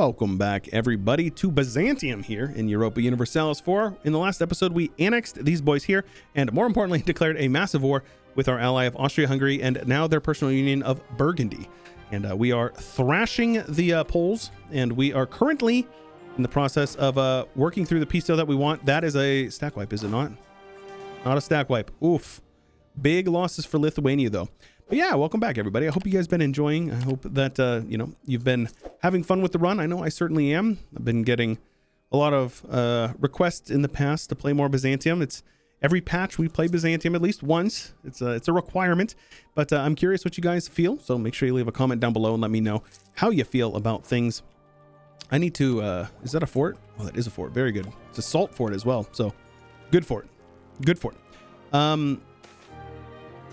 Welcome back, everybody, to Byzantium here in Europa Universalis IV. In the last episode, we annexed these boys here, and more importantly, declared a massive war with our ally of Austria-Hungary, and now their personal union of Burgundy. And we are thrashing the Poles, and we are currently in the process of working through the peace deal that we want. That is a stack wipe, is it not? Not a stack wipe. Oof. Big losses for Lithuania, though. But yeah, welcome back, everybody. I hope you guys been enjoying. I hope that, you've been having fun with the run. I know I certainly am. I've been getting a lot of requests in the past to play more Byzantium. It's every patch we play Byzantium at least once. It's a requirement. But I'm curious what you guys feel. So make sure you leave a comment down below and let me know how you feel about things. I need to, is that a fort? Oh, that is a fort. Very good. It's a salt fort as well. So good fort. Good fort.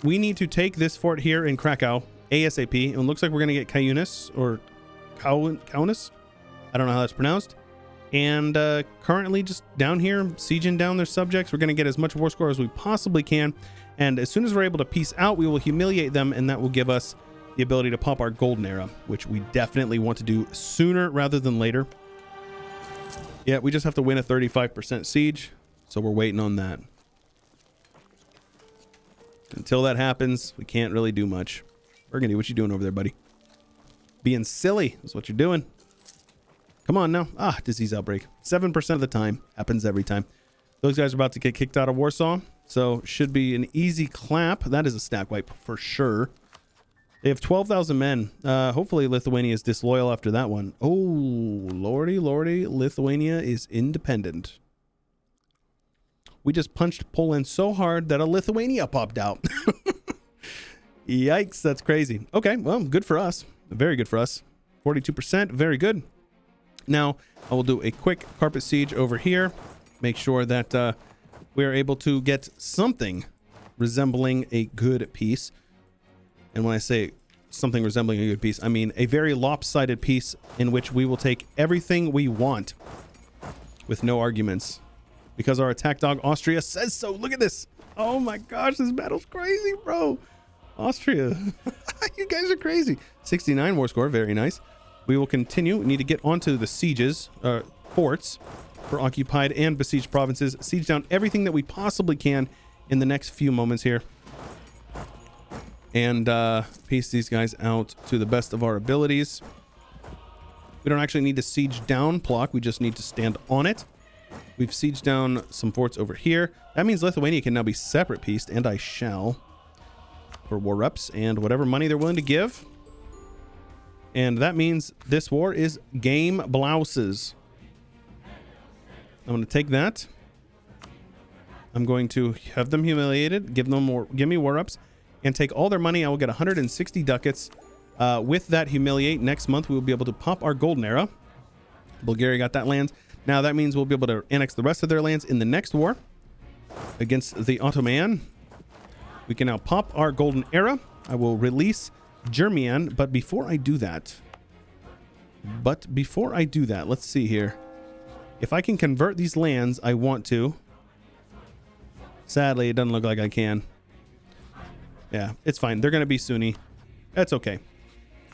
We need to take this fort here in Krakow ASAP. It looks like we're going to get Kaunas or Kaunas. I don't know how that's pronounced. And currently just down here, sieging down their subjects. We're going to get as much war score as we possibly can. And as soon as we're able to peace out, we will humiliate them. And that will give us the ability to pop our golden era, which we definitely want to do sooner rather than later. Yeah, we just have to win a 35% siege. So we're waiting on that. Until that happens, we can't really do much. Burgundy, what you doing over there, buddy? Being silly is what you're doing. Come on now. Ah, disease outbreak. 7% of the time. Happens every time. Those guys are about to get kicked out of Warsaw. So should be an easy clap. That is a stack wipe for sure. They have 12,000 men. Hopefully Lithuania is disloyal after that one. Oh, lordy, lordy. Lithuania is independent. We just punched Poland so hard that a Lithuania popped out. Yikes, that's crazy. Okay, well, good for us. Very good for us. 42%, very good. Now, I will do a quick carpet siege over here. Make sure that we are able to get something resembling a good peace. And when I say something resembling a good peace, I mean a very lopsided peace in which we will take everything we want with no arguments. Because our attack dog Austria says so. Look at this. Oh my gosh, this battle's crazy, bro. Austria. You guys are crazy. 69 war score. Very nice. We will continue. We need to get onto the sieges, forts for occupied and besieged provinces. Siege down everything that we possibly can in the next few moments here. And piece these guys out to the best of our abilities. We don't actually need to siege down Plock. We just need to stand on it. We've sieged down some forts over here. That means Lithuania can now be separate pieced, and I shall for war reps and whatever money they're willing to give. And that means this war is game blouses. I'm going to take that. I'm going to have them humiliated, give me war reps, and take all their money. I will get 160 ducats. With that humiliate, next month we will be able to pop our golden era. Bulgaria got that land. Now that means we'll be able to annex the rest of their lands in the next war against the Ottoman. We can now pop our golden era. I will release Germian, but before I do that, let's see here. If I can convert these lands, I want to. Sadly, it doesn't look like I can. Yeah, it's fine. They're going to be Sunni. That's okay.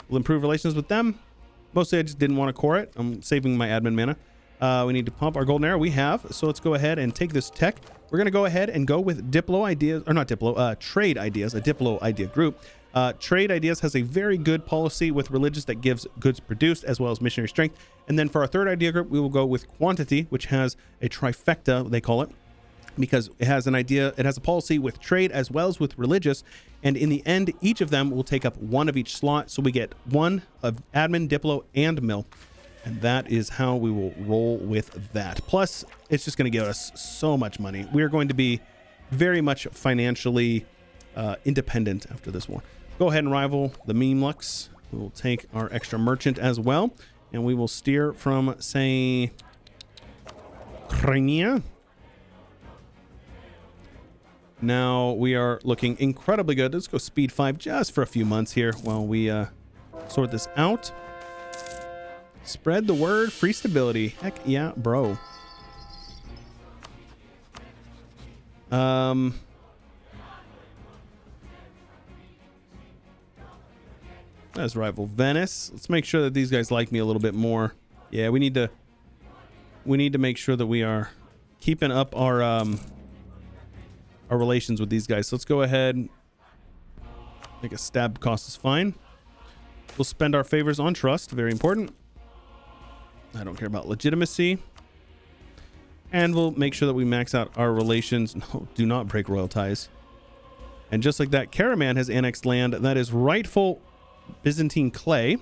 We'll improve relations with them. Mostly I just didn't want to core it. I'm saving my admin mana. We need to pump our golden era. We have. So let's go ahead and take this tech. We're going to go ahead and go with Diplo ideas, or not Diplo, Trade Ideas, a Diplo idea group. Trade Ideas has a very good policy with religious that gives goods produced as well as missionary strength. And then for our third idea group, we will go with Quantity, which has a trifecta, they call it, because it has an idea, it has a policy with trade as well as with religious. And in the end, each of them will take up one of each slot. So we get one of admin, Diplo, and mill. And that is how we will roll with that. Plus, it's just going to give us so much money. We are going to be very much financially independent after this war. Go ahead and rival the Memluks. We will take our extra merchant as well. And we will steer from, say, Crimea. Now we are looking incredibly good. Let's go speed 5 just for a few months here while we sort this out. Spread the word, free stability. Heck yeah, bro. Let's rival Venice. Let's make sure that these guys like me a little bit more. Yeah, we need to make sure that we are keeping up our relations with these guys. So let's go ahead. Make a stab cost is fine. We'll spend our favors on trust. Very important. I don't care about legitimacy. And we'll make sure that we max out our relations. No, do not break royal ties. And just like that, Karaman has annexed land that is rightful Byzantine clay.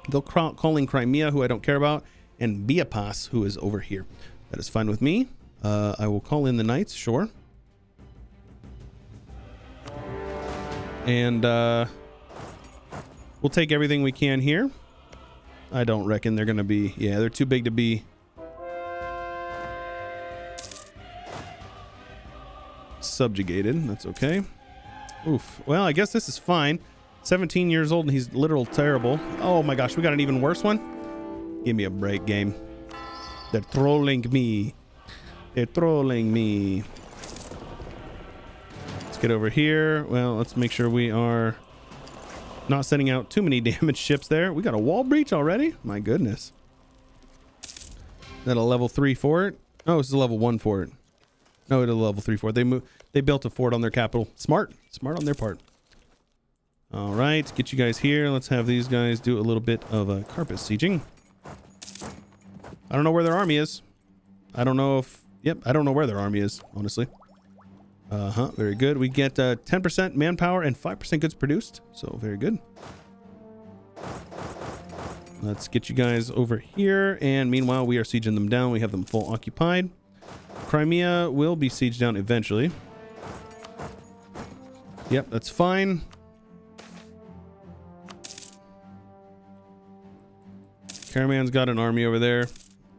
They'll call in Crimea, who I don't care about, and Biapas, who is over here. That is fine with me. I will call in the knights, sure. And we'll take everything we can here. I don't reckon they're going to be... Yeah, they're too big to be... subjugated. That's okay. Oof. Well, I guess this is fine. 17 years old and he's literal terrible. Oh my gosh, we got an even worse one? Give me a break, game. They're trolling me. They're trolling me. Let's get over here. Well, let's make sure we are not sending out too many damaged ships there. We got a wall breach already? My goodness. Is that a level 3 fort? Oh, this is a level 1 fort. No, it's a level 3 fort. They built a fort on their capital. Smart on their part. All right, get you guys here. Let's have these guys do a little bit of carpet sieging. I don't know where their army is. I don't know if... Yep, I don't know where their army is, honestly. Very good. We get 10% manpower and 5% goods produced. So, very good. Let's get you guys over here. And meanwhile, we are sieging them down. We have them full occupied. Crimea will be sieged down eventually. Yep, that's fine. Caraman's got an army over there.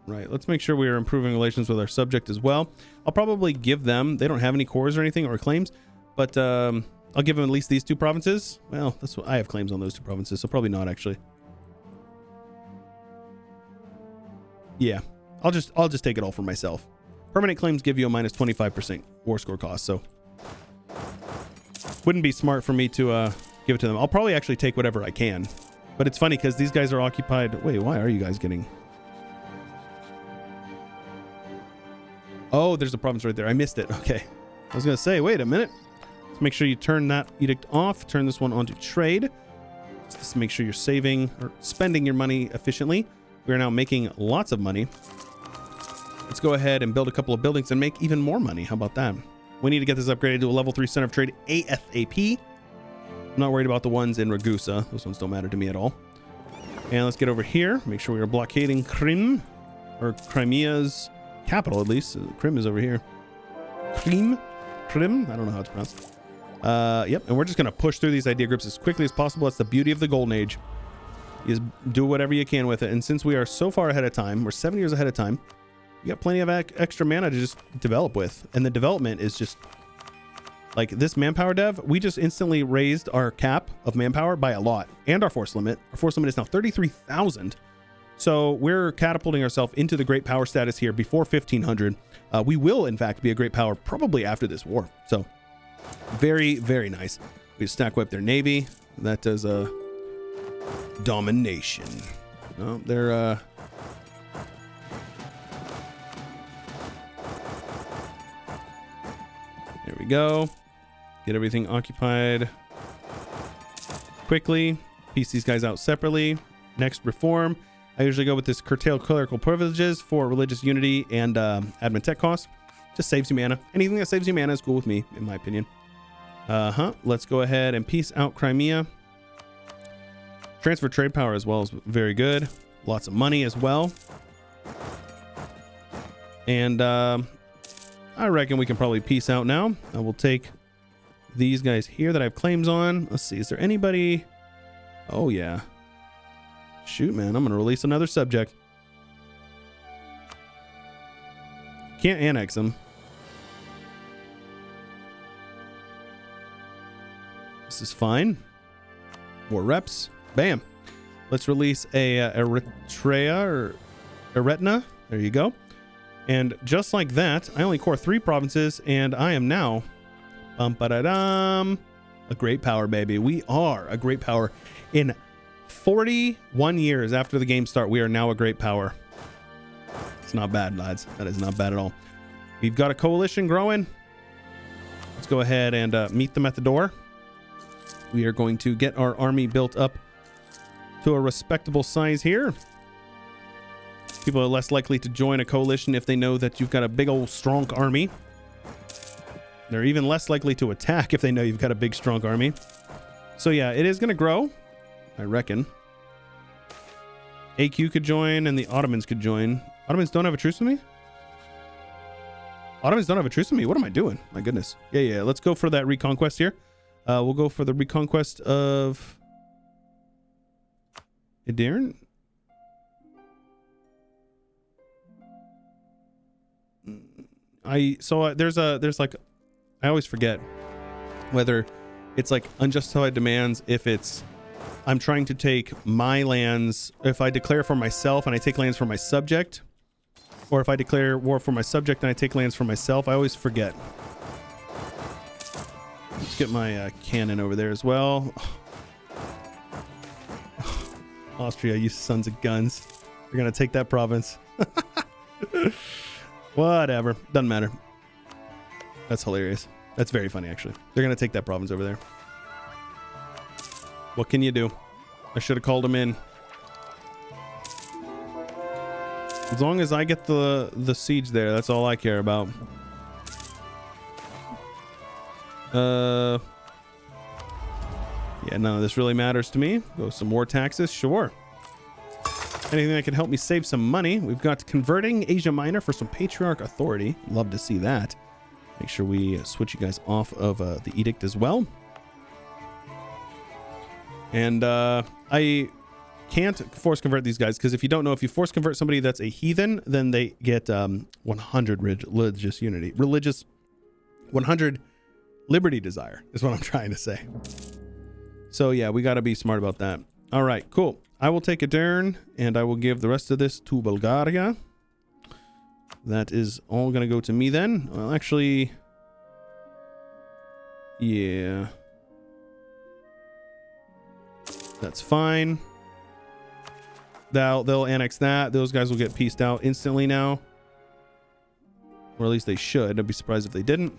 Right, let's make sure we are improving relations with our subject as well. I'll probably give them... They don't have any cores or anything or claims, but I'll give them at least these 2 provinces. Well, that's what I have claims on those 2 provinces, so probably not actually. Yeah, I'll just take it all for myself. Permanent claims give you a minus 25% war score cost, so wouldn't be smart for me to give it to them. I'll probably actually take whatever I can. But it's funny because these guys are occupied. Wait, why are you guys getting... Oh, there's a province right there. I missed it. Okay. I was going to say, wait a minute. Let's make sure you turn that edict off. Turn this one onto trade. Just make sure you're saving or spending your money efficiently. We are now making lots of money. Let's go ahead and build a couple of buildings and make even more money. How about that? We need to get this upgraded to a level 3 center of trade ASAP. I'm not worried about the ones in Ragusa. Those ones don't matter to me at all. And let's get over here. Make sure we are blockading Krim, or Crimea's capital at least. Krim is over here. Krim? I don't know how it's pronounced. Yep, and we're just going to push through these idea groups as quickly as possible. That's the beauty of the Golden Age. Is do whatever you can with it. And since we are so far ahead of time, we're 7 years ahead of time, you got plenty of extra mana to just develop with. And the development is just... Like this manpower dev, we just instantly raised our cap of manpower by a lot, and our force limit. Our force limit is now 33,000. So we're catapulting ourselves into the great power status here before 1500. We will, in fact, be a great power probably after this war. So very, very nice. We stack wipe their navy. That does a domination. No, they're there we go. Get everything occupied quickly. Piece these guys out separately. Next, reform. I usually go with this curtail clerical privileges for religious unity and admin tech costs. Just saves you mana. Anything that saves you mana is cool with me, in my opinion. Let's go ahead and piece out Crimea. Transfer trade power as well is very good. Lots of money as well. And I reckon we can probably peace out now. I will take these guys here that I have claims on. Let's see. Is there anybody? Oh, yeah. Shoot, man. I'm going to release another subject. Can't annex them. This is fine. More reps. Bam. Let's release a Eritrea or Eretna. There you go. And just like that, I only core 3 provinces, and I am now a great power, baby. We are a great power in 41 years after the game start, we are now a great power. It's not bad, lads. That is not bad at all. We've got a coalition growing. Let's go ahead and meet them at the door. We are going to get our army built up to a respectable size here. People are less likely to join a coalition if they know that you've got a big old strong army. They're even less likely to attack if they know you've got a big strong army. So yeah, it is going to grow, I reckon. AQ could join and the Ottomans could join. Ottomans don't have a truce with me? Ottomans don't have a truce with me? What am I doing? My goodness. Yeah. Let's go for that reconquest here. We'll go for the reconquest of Edirne. There's like, I always forget whether it's like unjustified demands, if it's I'm trying to take my lands, if I declare for myself and I take lands for my subject, or if I declare war for my subject and I take lands for myself. I always forget. Let's get my cannon over there as well. Austria, you sons of guns. You're gonna take that province. Whatever, doesn't matter. That's hilarious. That's very funny, actually. They're gonna take that province over there. What can you do? I should have called them in. As long as I get the siege there, that's all I care about. Yeah, none of this really matters to me. Go some more taxes, sure. Anything that can help me save some money. We've got converting Asia Minor for some patriarch authority. Love to see that. Make sure we switch you guys off of the edict as well. And I can't force convert these guys because if you don't know, if you force convert somebody that's a heathen, then they get 100 religious unity. 100 liberty desire is what I'm trying to say. So yeah, we got to be smart about that. All right, cool. I will take Edirne and I will give the rest of this to Bulgaria. That is all going to go to me then. Well, actually, yeah. That's fine. They'll annex that. Those guys will get pieced out instantly now. Or at least they should. I'd be surprised if they didn't.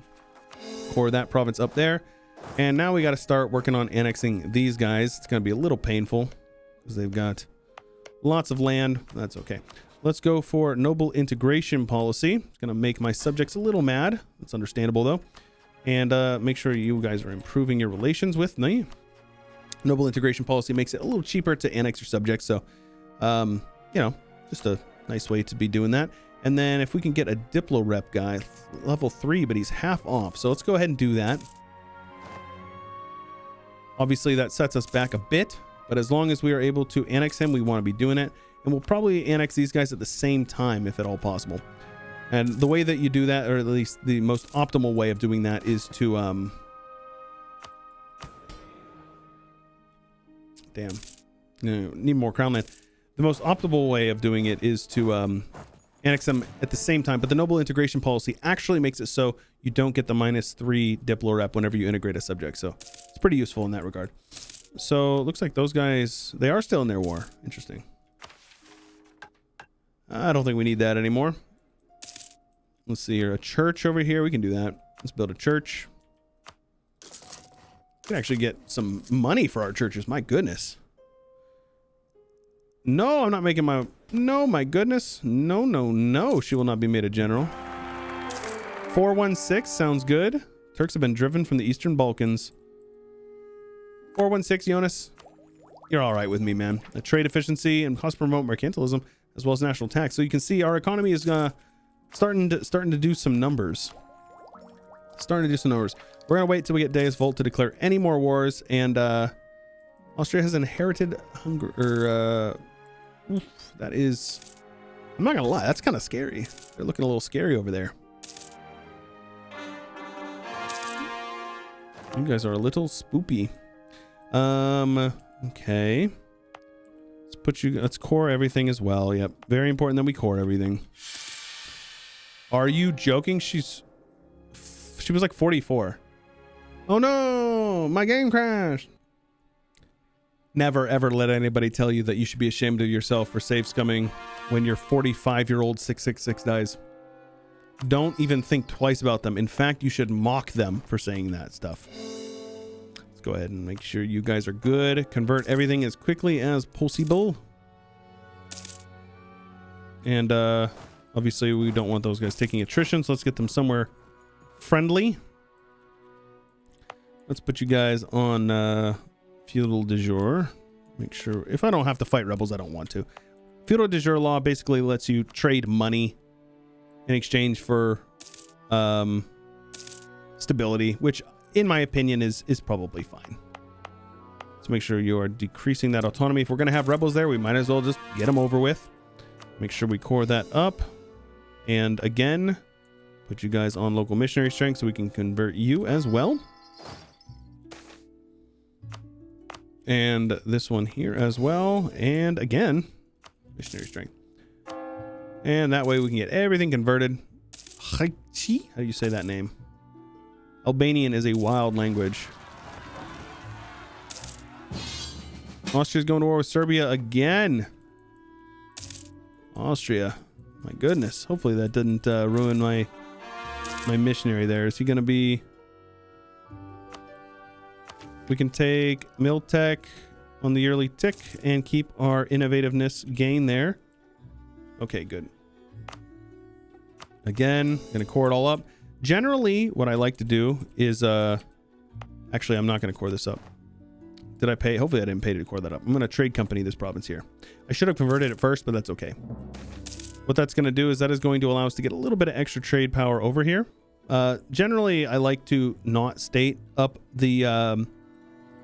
Core that province up there. And now we got to start working on annexing these guys. It's going to be a little painful because they've got lots of land. That's okay. Let's go for noble integration policy. It's going to make my subjects a little mad. That's understandable though. And make sure you guys are improving your relations with me. Noble integration policy makes it a little cheaper to annex your subjects. So, you know, just a nice way to be doing that. And then if we can get a Diplo rep guy, level 3, but he's half off. So let's go ahead and do that. Obviously that sets us back a bit, but as long as we are able to annex him, we want to be doing it. And we'll probably annex these guys at the same time if at all possible. And the way that you do that, or at least the most optimal way of doing that, is to need more crown land. The most optimal way of doing it is to annex them at the same time, but the noble integration policy actually makes it so you don't get the -3 Diplo rep whenever you integrate a subject. So it's pretty useful in that regard. So it looks like those guys, they are still in their war. Interesting. I don't think we need that anymore. Let's see here. A church over here. We can do that. Let's build a church. We can actually get some money for our churches. My goodness. No, I'm not making my... No, my goodness. No, no, no. She will not be made a general. 416 sounds good. Turks have been driven from the Eastern Balkans. 416, Jonas. You're all right with me, man. A trade efficiency and cost promote mercantilism as well as national tax. So you can see our economy is starting to do some numbers. Starting to do some numbers. We're gonna wait till we get Deus Volt to declare any more wars, and Austria has inherited hunger. That is, I'm not gonna lie, that's kind of scary. They're looking a little scary over there. You guys are a little spoopy. Okay. Let's core everything as well. Yep. Very important that we core everything. Are you joking? She was like 44. Oh no, my game crashed. Never ever let anybody tell you that you should be ashamed of yourself for save scumming when your 45-year-old 666 dies. Don't even think twice about them. In fact, you should mock them for saying that stuff. Let's go ahead and make sure you guys are good. Convert everything as quickly as possible. And obviously we don't want those guys taking attrition, so let's get them somewhere friendly. Let's put you guys on feudal de jure. Make sure, if I don't have to fight rebels, I don't want to. Feudal de jure law basically lets you trade money in exchange for stability, which in my opinion is probably fine. Let's make sure you are decreasing that autonomy. If we're going to have rebels there, we might as well just get them over with. Make sure we core that up. And again, put you guys on local missionary strength so we can convert you as well. And this one here as well. And again, missionary strength. And that way we can get everything converted. How do you say that name? Albanian is a wild language. Austria's going to war with Serbia again. Austria. My goodness. Hopefully that didn't ruin my missionary there. Is he going to be... We can take Miltech on the yearly tick and keep our innovativeness gain there. Okay, good. Again, going to core it all up. Generally, what I like to do is... Actually, I'm not going to core this up. Did I pay? Hopefully I didn't pay to core that up. I'm going to trade company this province here. I should have converted it first, but that's okay. What that's going to do is that is going to allow us to get a little bit of extra trade power over here. Generally, I like to not state up the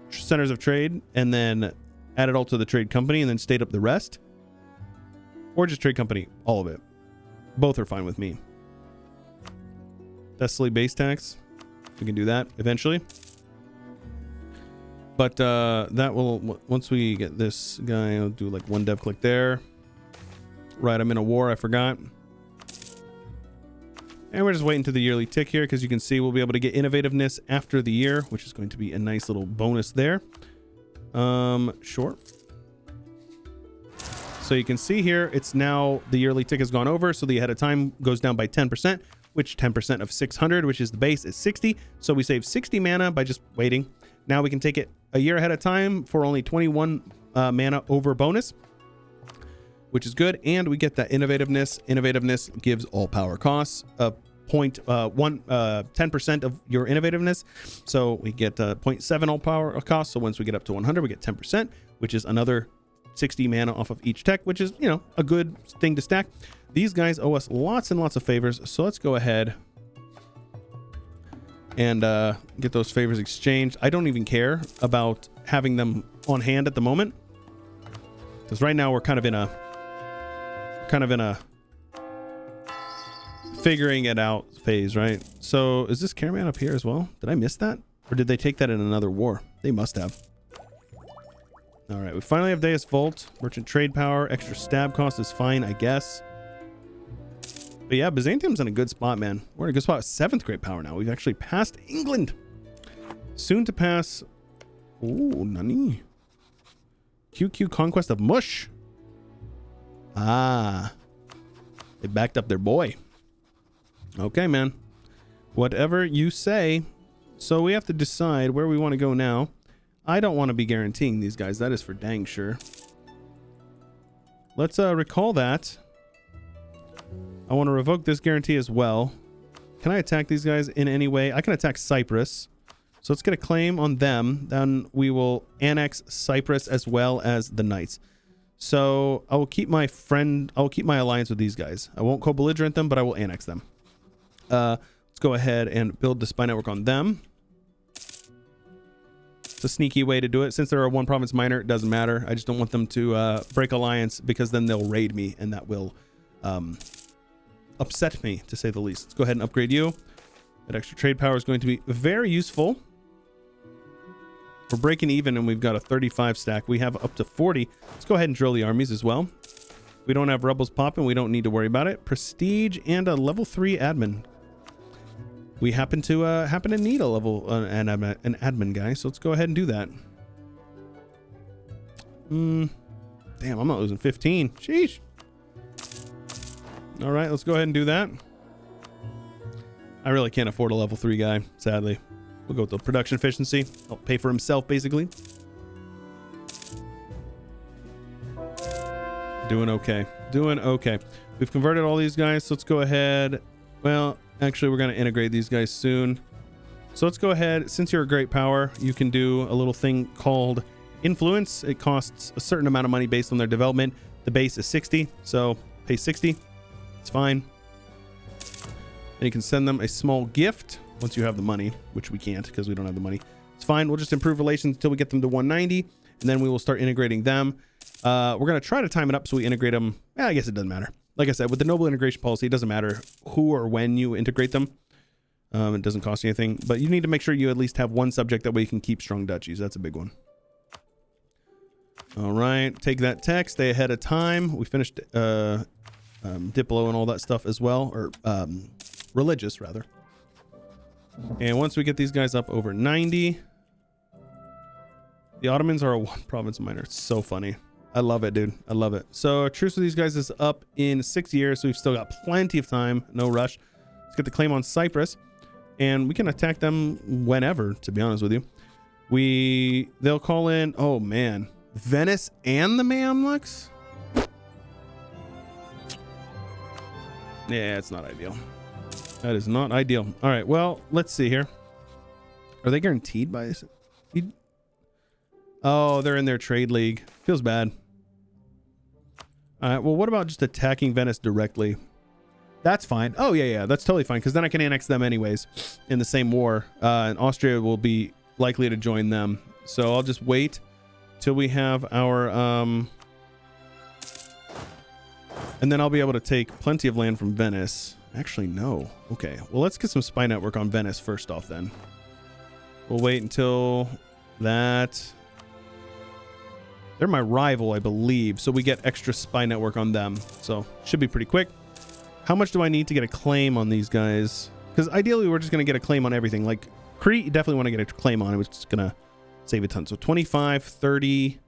centers of trade and then add it all to the trade company and then state up the rest. Or just trade company, all of it. Both are fine with me. Thessaly base tax. We can do that eventually. But that will, once we get this guy, I'll do like one dev click there. Right, I'm in a war, I forgot. And we're just waiting to the yearly tick here because you can see we'll be able to get innovativeness after the year, which is going to be a nice little bonus there. Sure. So you can see here, it's now the yearly tick has gone over, so the ahead of time goes down by 10%, which 10% of 600, which is the base, is 60. So we save 60 mana by just waiting. Now we can take it a year ahead of time for only 21 mana over bonus, which is good. And we get that innovativeness. Innovativeness gives all power costs 10% of your innovativeness. So we get 0.7 all power costs. So once we get up to 100, we get 10%, which is another 60 mana off of each tech, which is, you know, a good thing to stack. These guys owe us lots and lots of favors. So let's go ahead and get those favors exchanged. I don't even care about having them on hand at the moment, because right now we're kind of in a figuring it out phase, right? So is this caravan up here as well? Did I miss that? Or did they take that in another war? They must have. All right, we finally have Deus Volt. Merchant trade power, extra stab cost is fine, I guess. But yeah, Byzantium's in a good spot, man. We're in a good spot. 7th great power now. We've actually passed England. Soon to pass. Ooh, nani? QQ Conquest of Mush. Ah. They backed up their boy. Okay, man. Whatever you say. So we have to decide where we want to go now. I don't want to be guaranteeing these guys. That is for dang sure. Let's recall that. I want to revoke this guarantee as well. Can I attack these guys in any way? I can attack Cyprus. So let's get a claim on them. Then we will annex Cyprus as well as the Knights. So I will keep my alliance with these guys. I won't co-belligerent them, but I will annex them. Let's go ahead and build the spy network on them. It's a sneaky way to do it. Since they're a one province minor, it doesn't matter. I just don't want them to break alliance, because then they'll raid me, and that will upset me, to say the least. Let's go ahead and upgrade you. That extra trade power is going to be very useful. We're breaking even, and we've got a 35 stack. We have up to 40. Let's go ahead and drill the armies as well. We don't have rebels popping. We don't need to worry about it. Prestige and a level 3 admin. We happen to need a level an admin guy, so let's go ahead and do that. Damn, I'm not losing 15. Sheesh. All right, let's go ahead and do that. I really can't afford a level 3 guy, sadly. We'll go with the production efficiency. I'll pay for himself, basically. Doing okay. Doing okay. We've converted all these guys, so let's go ahead. Well, actually, we're going to integrate these guys soon. So let's go ahead. Since you're a great power, you can do a little thing called influence. It costs a certain amount of money based on their development. The base is 60, so pay 60. It's fine. And you can send them a small gift once you have the money, which we can't because we don't have the money. It's fine. We'll just improve relations until we get them to 190, and then we will start integrating them. We're going to try to time it up so we integrate them. I guess it doesn't matter. Like I said, with the noble integration policy, it doesn't matter who or when you integrate them. It doesn't cost you anything, but you need to make sure you at least have one subject. That way you can keep strong duchies. That's a big one. All right. Take that tech. Stay ahead of time. We finished Diplo and all that stuff as well, or religious rather. And once we get these guys up over 90, the Ottomans are a one province minor. It's so funny. I love it, dude. I love it. So truce with these guys is up in 6 years, so we've still got plenty of time. No rush. Let's get the claim on Cyprus, and we can attack them whenever, to be honest with you. They'll call in, oh man, Venice and the Mamluks? Yeah, it's not ideal. That is not ideal. All right, well, let's see here. Are they guaranteed by this? Oh, they're in their trade league. Feels bad. All right, well, what about just attacking Venice directly? That's fine. Oh, yeah, that's totally fine, because then I can annex them anyways in the same war, and Austria will be likely to join them. So I'll just wait till we have our... and then I'll be able to take plenty of land from Venice. Actually, no. Okay, well, let's get some spy network on Venice first off then. We'll wait until that... They're my rival, I believe, so we get extra spy network on them. So should be pretty quick. How much do I need to get a claim on these guys? Because ideally, we're just going to get a claim on everything. Like Crete, you definitely want to get a claim on it, which is going to save a ton. So 25, 30,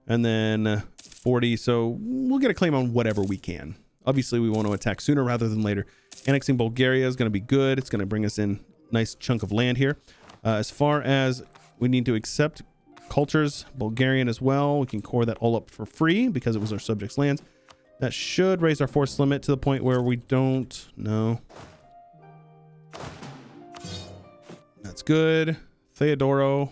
and then 40. So we'll get a claim on whatever we can. Obviously, we want to attack sooner rather than later. Annexing Bulgaria is going to be good. It's going to bring us in a nice chunk of land here. As far as we need to accept cultures, Bulgarian as well. We can core that all up for free because it was our subjects' lands. That should raise our force limit to the point where we don't know. That's good. Theodoro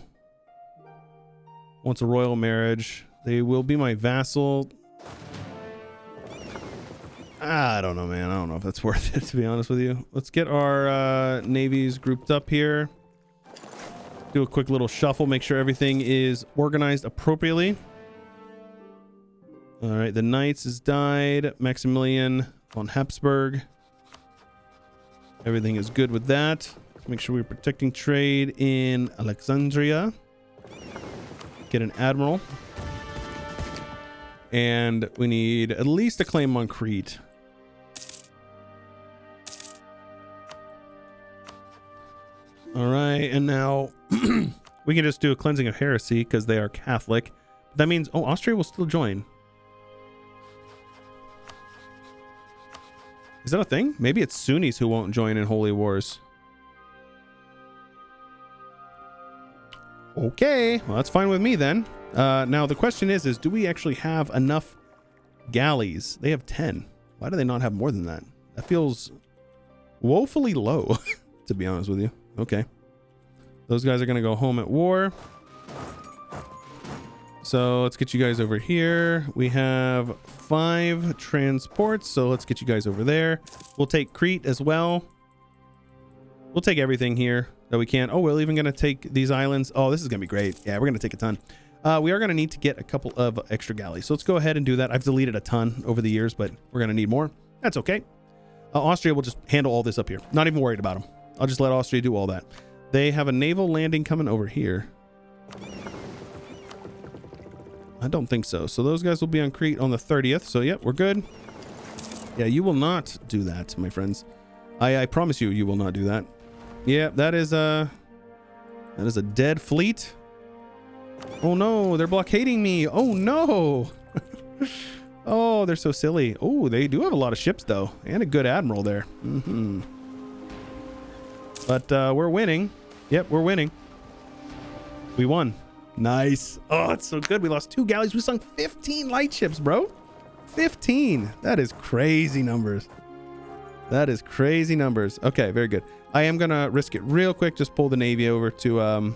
wants a royal marriage. They will be my vassal. I don't know, man. I don't know if that's worth it, to be honest with you. Let's get our navies grouped up here. Do a quick little shuffle, make sure everything is organized appropriately. All right, the Knights has died. Maximilian von Habsburg. Everything is good with that. Let's make sure we're protecting trade in Alexandria. Get an admiral. And we need at least a claim on Crete. All right, and now we can just do a cleansing of heresy because they are Catholic. That means, oh, Austria will still join. Is that a thing? Maybe it's Sunnis who won't join in holy wars. Okay, well, that's fine with me then. Now the question is do we actually have enough galleys? They have 10. Why do they not have more than that? That feels woefully low, to be honest with you. Okay. Those guys are going to go home at war. So let's get you guys over here. We have 5 transports, so let's get you guys over there. We'll take Crete as well. We'll take everything here that we can. Oh, we're even going to take these islands. Oh, this is going to be great. Yeah, we're going to take a ton. We are going to need to get a couple of extra galleys. So let's go ahead and do that. I've deleted a ton over the years, but we're going to need more. That's okay. Austria will just handle all this up here. Not even worried about them. I'll just let Austria do all that. They have a naval landing coming over here. I don't think so. So those guys will be on Crete on the 30th. So, yep, we're good. Yeah, you will not do that, my friends. I promise you, you will not do that. Yeah, that is a dead fleet. Oh no, they're blockading me. Oh no. Oh, they're so silly. Oh, they do have a lot of ships though, and a good admiral there. But we're winning. Yep, we're winning. We won. Nice. Oh, it's so good. We lost 2 galleys. We sunk 15 light ships, bro. 15. That is crazy numbers. That is crazy numbers. Okay, very good. I am gonna risk it real quick. Just pull the Navy over to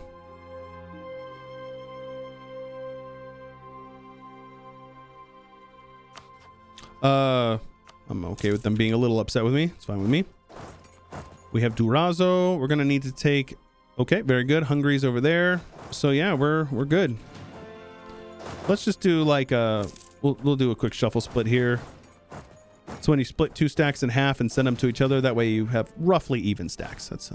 I'm okay with them being a little upset with me. It's fine with me. We have Durazzo. We're gonna need to take. Okay, very good. Hungary's over there. So yeah, we're good. Let's just do like we'll do a quick shuffle split here. So when you split 2 stacks in half and send them to each other, that way you have roughly even stacks. That's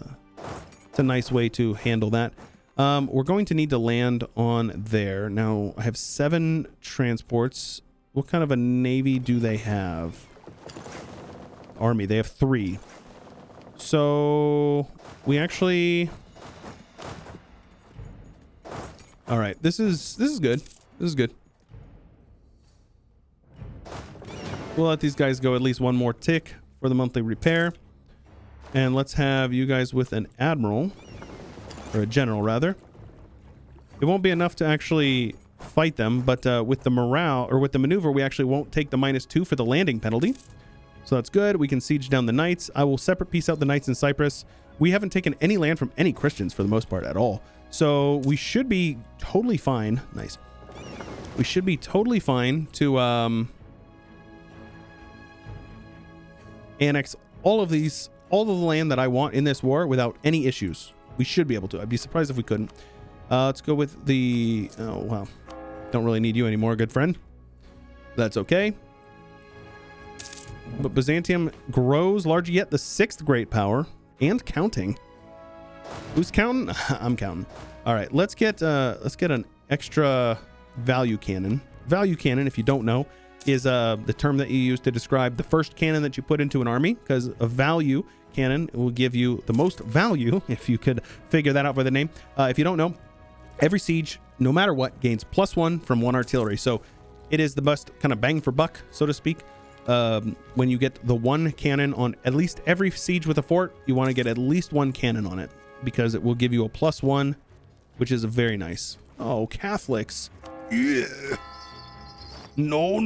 a nice way to handle that. We're going to need to land on there. Now I have 7 transports. What kind of a navy do they have? Army. They have 3. So we actually. All right. This is good. This is good. We'll let these guys go at least one more tick for the monthly repair. And let's have you guys with an admiral, or a general rather. It won't be enough to actually fight them, but with the morale, or with the maneuver, we actually won't take the -2 for the landing penalty. So that's good. We can siege down the knights. I will separate piece out the knights in Cyprus. We haven't taken any land from any Christians for the most part at all. So we should be totally fine. Nice. We should be totally fine to annex all of the land that I want in this war without any issues. We should be able to. I'd be surprised if we couldn't. Let's go with the... Oh, wow. Don't really need you anymore, good friend. That's okay. But Byzantium grows larger yet, the 6th great power, and counting. Who's counting? I'm counting. All right, let's get an extra value cannon. Value cannon, if you don't know, is the term that you use to describe the first cannon that you put into an army, because a value cannon will give you the most value, if you could figure that out by the name. If you don't know, every siege, no matter what, gains +1 from 1 artillery. So it is the best kind of bang for buck, so to speak. When you get the 1 cannon on at least every siege with a fort, you want to get at least 1 cannon on it, because it will give you a +1, which is very nice. Oh, Catholics. Yeah. No,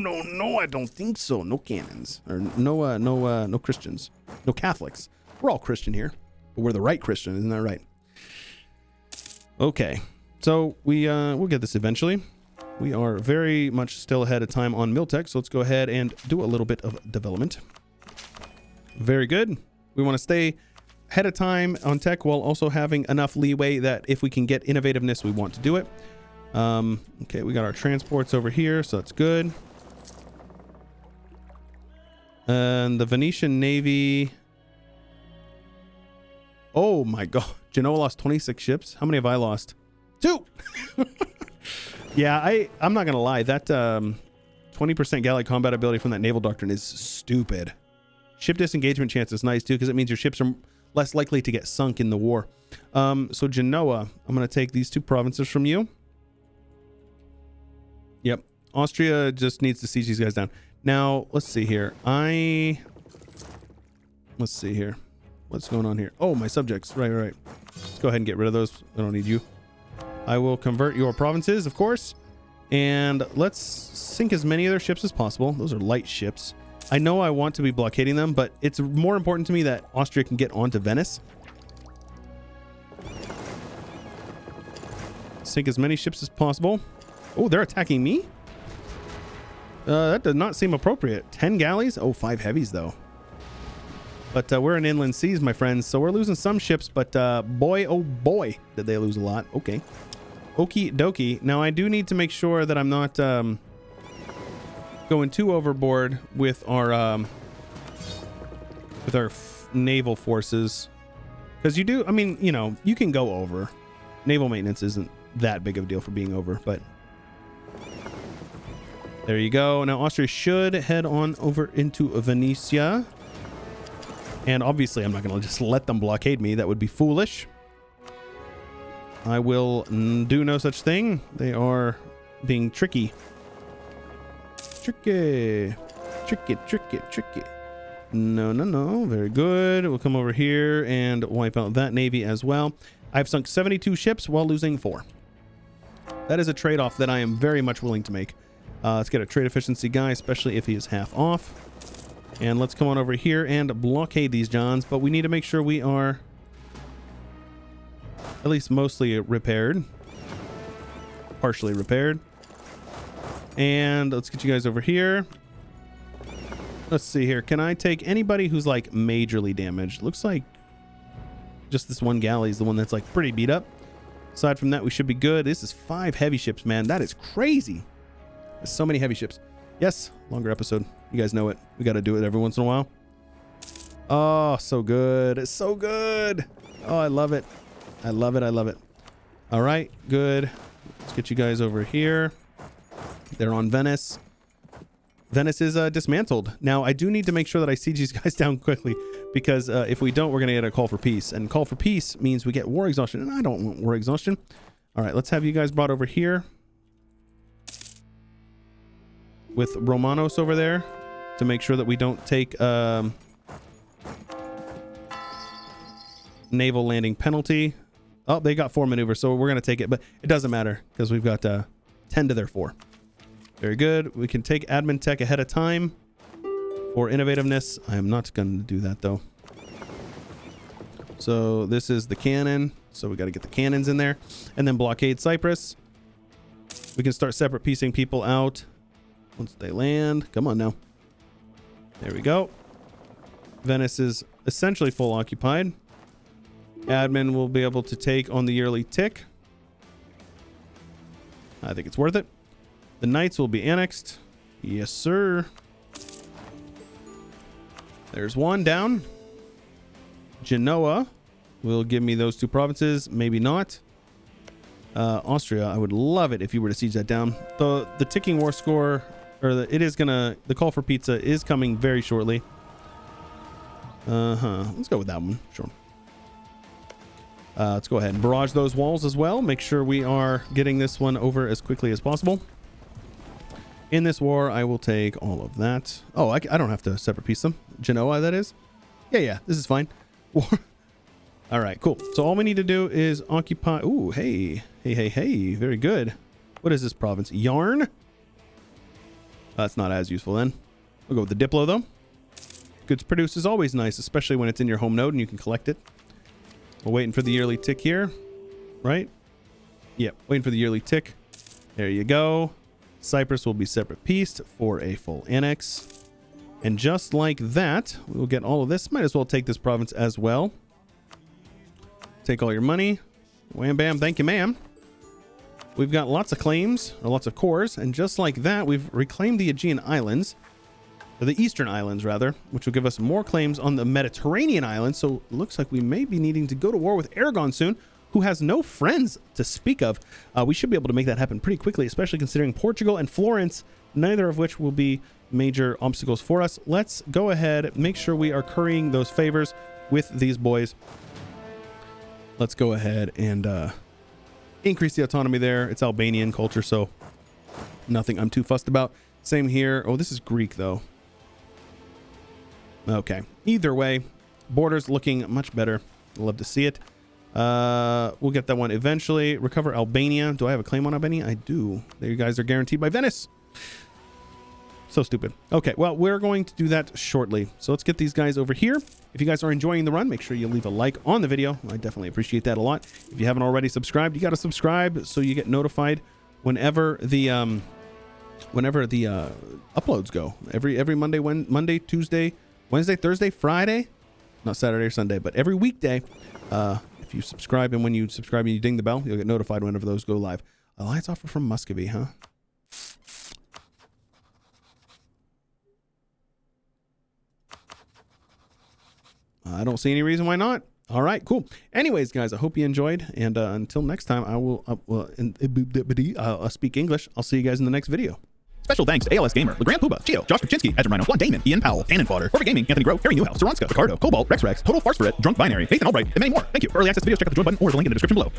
I don't think so. No cannons, or no Christians, no Catholics. We're all Christian here, but we're the right Christian, isn't that right? Okay, so we'll get this eventually. We are very much still ahead of time on Miltech, so let's go ahead and do a little bit of development. Very good. We want to stay ahead of time on tech while also having enough leeway that if we can get innovativeness, we want to do it. Okay, we got our transports over here, so that's good. And the Venetian Navy. Oh my god, Genoa lost 26 ships. How many have I lost? 2. Yeah, I'm not gonna lie, that 20% galley combat ability from that naval doctrine is stupid. Ship disengagement chance is nice too, because it means your ships are less likely to get sunk in the war. So Genoa, I'm gonna take these 2 provinces from you. Yep, Austria just needs to siege these guys down. Now let's see here. Let's see here. What's going on here? Oh, my subjects. Right. Let's go ahead and get rid of those. I don't need you. I will convert your provinces, of course. And let's sink as many of their ships as possible. Those are light ships. I know I want to be blockading them, but it's more important to me that Austria can get onto Venice. Sink as many ships as possible. Oh, they're attacking me? That does not seem appropriate. 10 galleys? Oh, 5 heavies, though. But we're in inland seas, my friends, so we're losing some ships, but boy, oh boy, did they lose a lot. Okay. Okie dokie. Now, I do need to make sure that I'm not going too overboard with our naval forces. Because you do, I mean, you know, you can go over. Naval maintenance isn't that big of a deal for being over, but... There you go. Now, Austria should head on over into Venetia. And obviously, I'm not going to just let them blockade me. That would be foolish. I will do no such thing. They are being tricky. Tricky. No. Very good. We'll come over here and wipe out that navy as well. I've sunk 72 ships while losing 4. That is a trade-off that I am very much willing to make. Let's get a trade efficiency guy, especially if he is half off. And let's come on over here and blockade these Johns. But we need to make sure we are at least mostly repaired. Partially repaired. And let's get you guys over here. Let's see here. Can I take anybody who's like majorly damaged? Looks like just this one galley is the one that's like pretty beat up. Aside from that, we should be good. This is 5 heavy ships, man. That is crazy. There's so many heavy ships. Yes, longer episode. You guys know it. We got to do it every once in a while. Oh, so good. It's so good. Oh, I love it. I love it. I love it. All right, good. Let's get you guys over here. They're on Venice. Venice is dismantled. Now, I do need to make sure that I siege these guys down quickly, because if we don't, we're going to get a call for peace. And call for peace means we get war exhaustion, and I don't want war exhaustion. All right, let's have you guys brought over here with Romanos over there to make sure that we don't take naval landing penalty. Oh, they got 4 maneuvers, so we're going to take it, but it doesn't matter because we've got 10 to their 4. Very good. We can take admin tech ahead of time for innovativeness. I am not going to do that, though. So this is the cannon. So we got to get the cannons in there. And then blockade Cyprus. We can start separate piecing people out once they land. Come on now. There we go. Venice is essentially full occupied. Admin will be able to take on the yearly tick. I think it's worth it. The knights will be annexed. Yes, sir. There's one down. Genoa will give me those 2 provinces. Maybe not. Austria, I would love it if you were to siege that down. The ticking war score, or the call for pizza is coming very shortly. Let's go with that one. Sure. Let's go ahead and barrage those walls as well. Make sure we are getting this one over as quickly as possible. In this war, I will take all of that. Oh, I don't have to separate piece them. Genoa, that is. Yeah, this is fine. All right, cool. So all we need to do is occupy. Ooh, hey. Very good. What is this province? Yarn? That's not as useful then. We'll go with the Diplo, though. Goods produced is always nice, especially when it's in your home node and you can collect it. We're waiting for the yearly tick here, right? Yep, waiting for the yearly tick. There you go. Cyprus will be separate pieced for a full annex. And just like that, we'll get all of this. Might as well take this province as well. Take all your money. Wham bam, thank you, ma'am. We've got lots of claims, or lots of cores, and just like that, we've reclaimed the Aegean Islands, or the Eastern Islands, rather, which will give us more claims on the Mediterranean Islands. So it looks like we may be needing to go to war with Aragon soon, who has no friends to speak of. We should be able to make that happen pretty quickly, especially considering Portugal and Florence, neither of which will be major obstacles for us. Let's go ahead, make sure we are currying those favors with these boys. Let's go ahead and increase the autonomy there. It's Albanian culture, so nothing I'm too fussed about. Same here. Oh, this is Greek, though. Okay. Either way, borders looking much better. Love to see it. We'll get that one eventually. Recover Albania. Do I have a claim on Albania? I do. There, you guys are guaranteed by Venice. So stupid. Okay, well, we're going to do that shortly. So let's get these guys over here. If you guys are enjoying the run, make sure you leave a like on the video. I definitely appreciate that a lot. If you haven't already subscribed, you got to subscribe so you get notified whenever the uploads go. Every Monday, Tuesday, Wednesday, Thursday, Friday, not Saturday or Sunday, but every weekday. If you subscribe, and when you subscribe and you ding the bell, you'll get notified whenever those go live. Alliance offer from Muscovy, huh? I don't see any reason why not. All right, cool. Anyways, guys, I hope you enjoyed. And until next time, I will speak English. I'll see you guys in the next video. Special thanks to ALS Gamer, LeGrand Puba, Chio, Josh Kaczynski, Ezra Rhino, Blond Damon, Ian Powell, Cannon Fodder, Corvette Gaming, Anthony Grove, Harry Newhouse, Saranska, Ricardo, Cobalt, Rex, Total Farce for It, Drunk Binary, Nathan Albright, and many more. Thank you. For early access videos, check out the join button or the link in the description below.